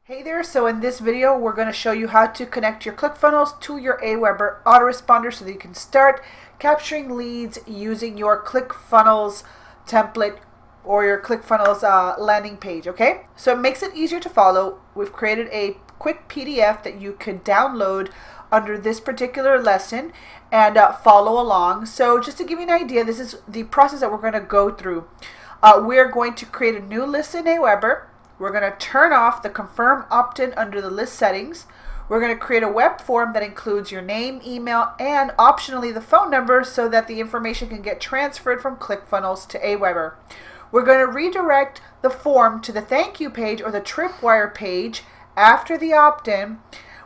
Hey there, so in this video we're going to show you how to connect your Clickfunnels to your Aweber autoresponder so that you can start capturing leads using your Clickfunnels template or your Clickfunnels landing page, okay? So it makes it easier to follow. We've created a quick PDF that you could download under this particular lesson and follow along. So just to give you an idea, this is the process that we're going to go through. We're going to create a new list in Aweber. We're going to turn off the confirm opt-in under the list settings. We're going to create a web form that includes your name, email, and optionally the phone number so that the information can get transferred from Clickfunnels to Aweber. We're going to redirect the form to the thank you page or the tripwire page after the opt-in.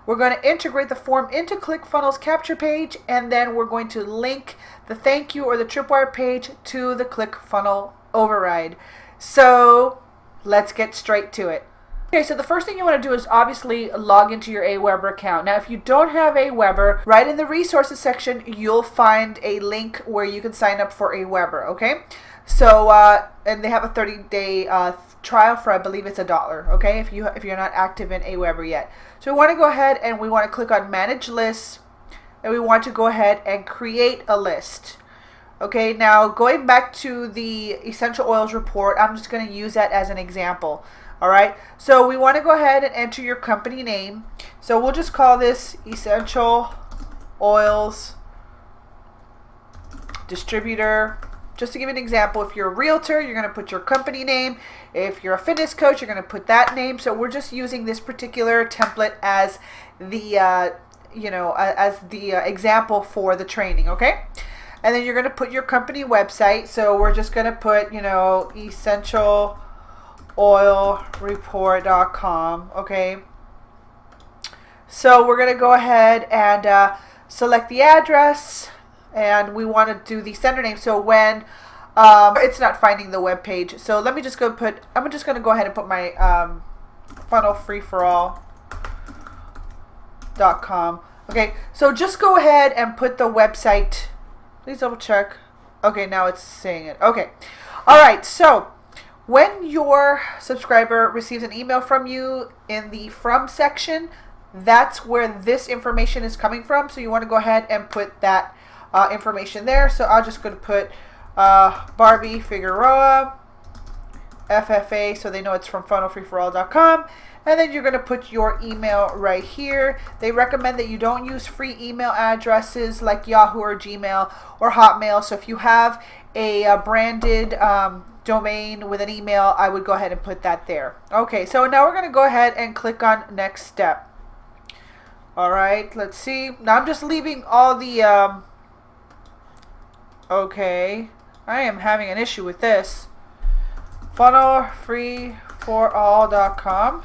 We're going to integrate the form into Clickfunnels capture page, and then we're going to link the thank you or the tripwire page to the ClickFunnel override. So let's get straight to it. Okay, so the first thing you want to do is obviously log into your Aweber account. Now, if you don't have Aweber, right in the resources section, you'll find a link where you can sign up for Aweber, okay? So, and they have a 30-day trial for, I believe it's $1, okay, if you're not active in Aweber yet. So we want to go ahead and we want to click on Manage Lists, and we want to go ahead and create a list. Okay, now going back to the essential oils report, I'm just going to use that as an example. All right, so we want to go ahead and enter your company name. So we'll just call this Essential Oils Distributor. Just to give you an example, if you're a realtor, you're going to put your company name. If you're a fitness coach, you're going to put that name. So we're just using this particular template as the example for the training. Okay. And then you're going to put your company website. So we're just going to put, essentialoilreport.com. Okay. So we're going to go ahead and select the address, and we want to do the sender name. So when it's not finding the web page. So let me just go I'm just going to go ahead and put my funnelfreeforall.com. Okay. So just go ahead and put the website. Please double check. Okay, now it's saying it. Okay. All right. So when your subscriber receives an email from you in the from section, that's where this information is coming from. So you want to go ahead and put that information there. So I'm just going to put Barbie Figueroa, FFA, so they know it's from funnelfreeforall.com. And then you're going to put your email right here. They recommend that you don't use free email addresses like Yahoo or Gmail or Hotmail. So if you have a branded domain with an email, I would go ahead and put that there. Okay, so now we're going to go ahead and click on next step. All right, let's see. Now I'm just leaving all the... okay, I am having an issue with this. Funnelfreeforall.com.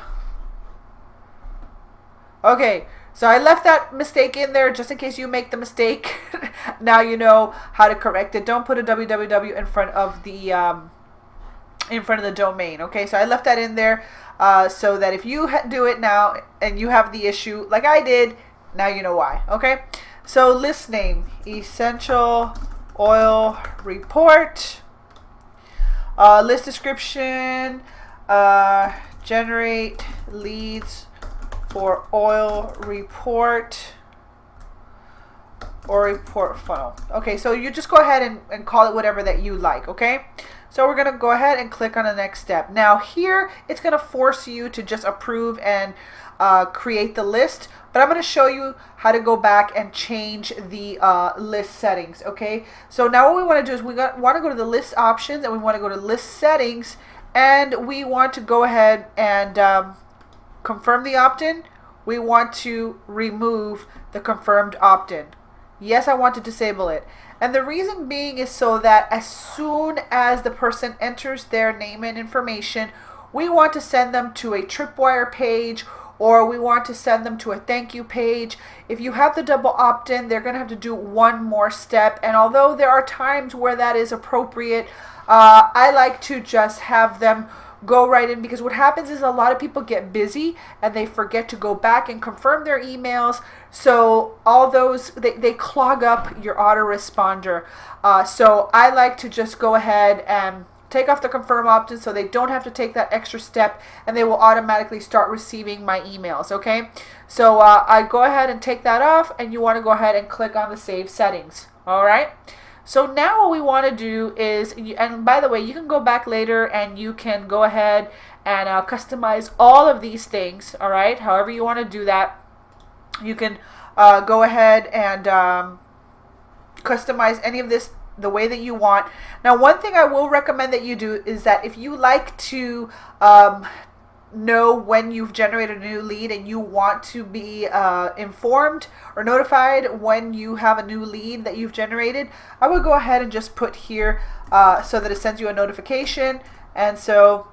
Okay, so I left that mistake in there just in case you make the mistake. Now you know how to correct it. Don't put a www in front of the domain. Okay, so I left that in there so that if you do it now and you have the issue like I did, now you know why. Okay, so list name Essential Oil Report. List description, generate leads for oil report or report funnel. Okay, so you just go ahead and call it whatever that you like, okay? So we're going to go ahead and click on the next step. Now here, it's going to force you to just approve and create the list, but I'm going to show you how to go back and change the list settings, okay? So now what we want to do is we want to go to the list options, and we want to go to list settings, and we want to go ahead and confirm the opt-in. We want to remove the confirmed opt-in. Yes, I want to disable it. And the reason being is so that as soon as the person enters their name and information, we want to send them to a tripwire page, or we want to send them to a thank you page. If you have the double opt-in, they're going to have to do one more step. And although there are times where that is appropriate, I like to just have them go right in, because what happens is a lot of people get busy and they forget to go back and confirm their emails. So all those, they clog up your autoresponder. So I like to just go ahead and take off the confirm option so they don't have to take that extra step, and they will automatically start receiving my emails. Okay, so I go ahead and take that off, and you want to go ahead and click on the save settings. All right, so now what we want to do is, and by the way, you can go back later and you can go ahead and customize all of these things. All right, however you want to do that, you can go ahead and customize any of this the way that you want. Now, one thing I will recommend that you do is that if you like to know when you've generated a new lead and you want to be informed or notified when you have a new lead that you've generated, I would go ahead and just put here so that it sends you a notification. And so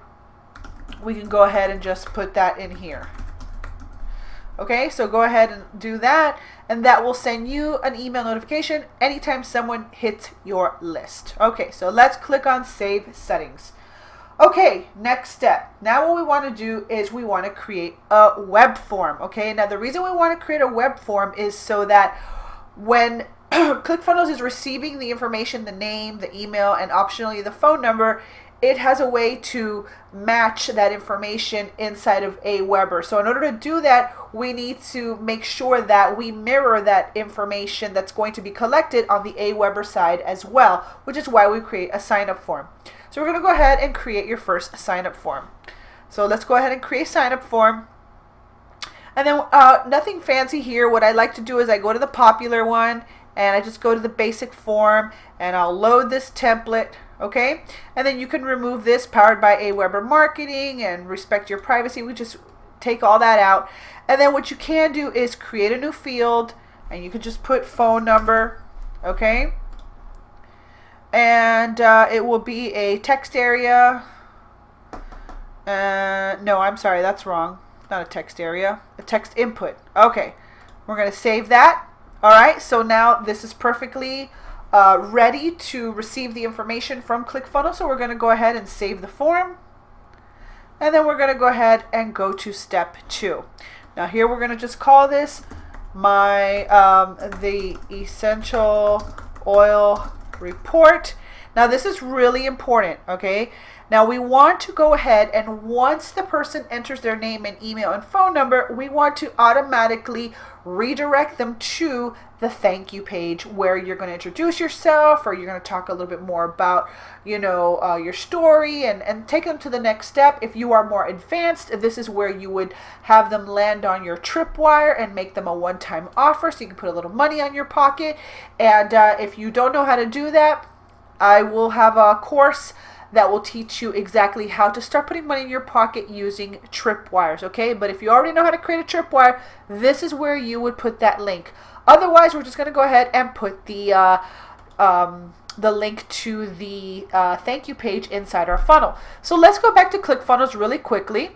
we can go ahead and just put that in here. Okay, so go ahead and do that, and that will send you an email notification anytime someone hits your list. Okay, so let's click on Save Settings. Okay, next step. Now what we want to do is we want to create a web form. Okay, now the reason we want to create a web form is so that when Clickfunnels is receiving the information, the name, the email, and optionally the phone number, it has a way to match that information inside of Aweber. So in order to do that, we need to make sure that we mirror that information that's going to be collected on the Aweber side as well, which is why we create a sign-up form. So we're going to go ahead and create your first sign-up form. So let's go ahead and create a sign-up form. And then nothing fancy here. What I like to do is I go to the popular one, and I just go to the basic form, and I'll load this template. Okay, and then you can remove this, powered by Aweber marketing and respect your privacy. We just take all that out. And then what you can do is create a new field, and you can just put phone number. Okay, and it will be a text area. No, I'm sorry, that's wrong. Not a text area, a text input. Okay, we're going to save that. All right, so now this is perfectly ready to receive the information from Clickfunnels. So we're going to go ahead and save the form, and then we're going to go ahead and go to step 2. Now here we're going to just call this my the essential oil report. Now this is really important. Okay, now we want to go ahead, and once the person enters their name and email and phone number, we want to automatically redirect them to the thank you page, where you're going to introduce yourself, or you're going to talk a little bit more about, you know, your story, and take them to the next step. If you are more advanced, this is where you would have them land on your tripwire and make them a one-time offer, so you can put a little money on your pocket. And if you don't know how to do that, I will have a course that will teach you exactly how to start putting money in your pocket using tripwires. Okay, but if you already know how to create a tripwire, this is where you would put that link. Otherwise, we're just going to go ahead and put the link to the thank you page inside our funnel. So let's go back to Clickfunnels really quickly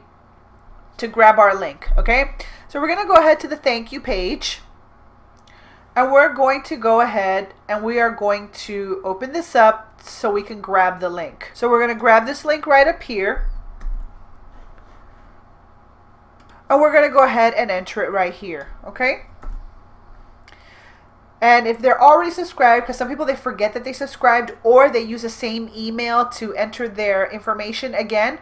to grab our link. Okay, so we're going to go ahead to the thank you page, and we're going to go ahead and we are going to open this up so we can grab the link. So we're going to grab this link right up here, and we're going to go ahead and enter it right here. Okay, and if they're already subscribed, because some people, they forget that they subscribed, or they use the same email to enter their information again,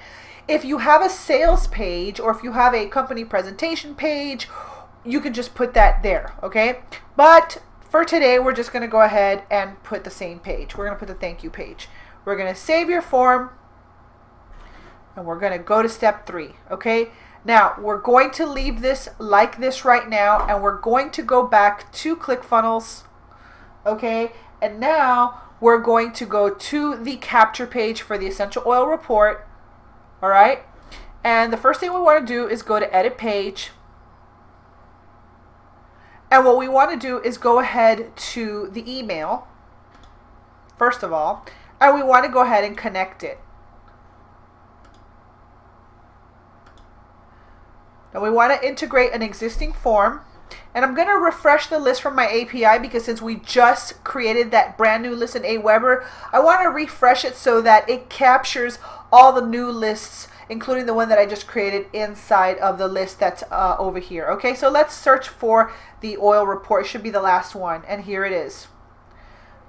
if you have a sales page, or if you have a company presentation page, you can just put that there. Okay, but for today, we're just going to go ahead and put the same page. We're going to put the thank you page. We're going to save your form, and we're going to go to step 3. Okay, now we're going to leave this like this right now, and we're going to go back to Clickfunnels. Okay, and now we're going to go to the capture page for the essential oil report. All right, and the first thing we want to do is go to edit page. And what we want to do is go ahead to the email, first of all, and we want to go ahead and connect it. Now we want to integrate an existing form, and I'm going to refresh the list from my API, because since we just created that brand new list in Aweber, I want to refresh it so that it captures all the new lists, including the one that I just created inside of the list that's over here. Okay, so let's search for the oil report. It should be the last one, and here it is.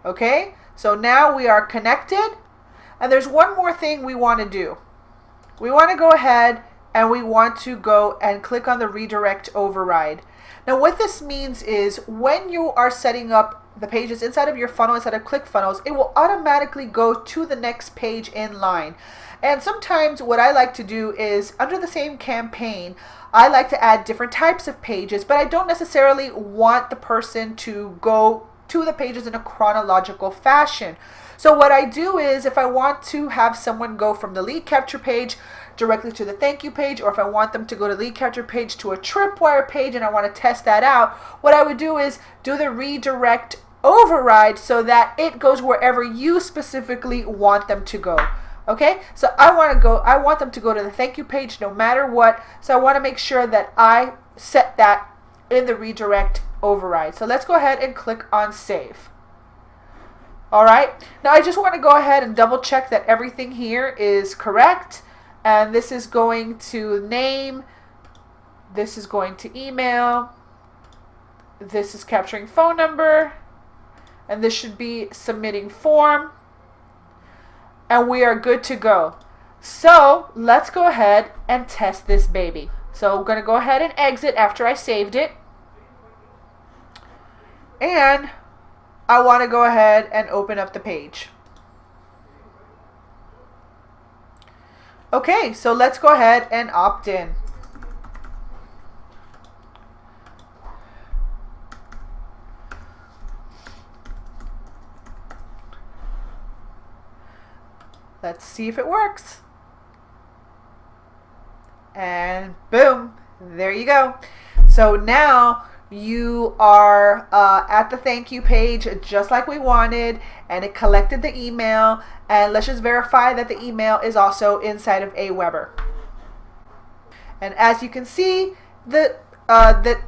Okay, so now we are connected. And there's one more thing we want to do. We want to go ahead and we want to go and click on the redirect override. Now what this means is when you are setting up the pages inside of your funnel, inside of ClickFunnels, it will automatically go to the next page in line. And sometimes what I like to do is under the same campaign, I like to add different types of pages, but I don't necessarily want the person to go to the pages in a chronological fashion. So what I do is if I want to have someone go from the lead capture page directly to the thank you page, or if I want them to go to lead capture page to a tripwire page and I want to test that out, what I would do is do the redirect override so that it goes wherever you specifically want them to go. Okay, so I want them to go to the thank you page no matter what. So I want to make sure that I set that in the redirect override. So let's go ahead and click on save. All right, now I just want to go ahead and double check that everything here is correct. And this is going to name, this is going to email, this is capturing phone number, and this should be submitting form. And we are good to go. So let's go ahead and test this baby. So I'm going to go ahead and exit after I saved it. And I want to go ahead and open up the page. Okay, so let's go ahead and opt in. Let's see if it works. And boom, there you go. So now you are at the thank you page just like we wanted, and it collected the email. And let's just verify that the email is also inside of Aweber. And as you can see, the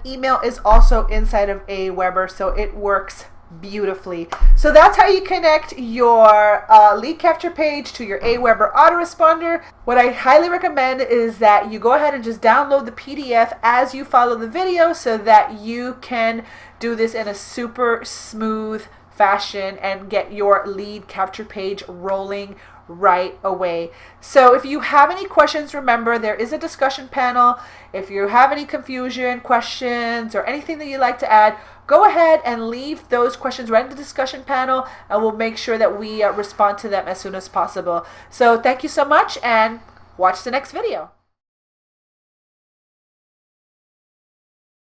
email is also inside of Aweber, so it works beautifully. So that's how you connect your lead capture page to your Aweber autoresponder. What I highly recommend is that you go ahead and just download the PDF as you follow the video so that you can do this in a super smooth fashion and get your lead capture page rolling right away. So if you have any questions, remember there is a discussion panel. If you have any confusion, questions, or anything that you'd like to add, go ahead and leave those questions right in the discussion panel, and we'll make sure that we respond to them as soon as possible. So thank you so much, and watch the next video.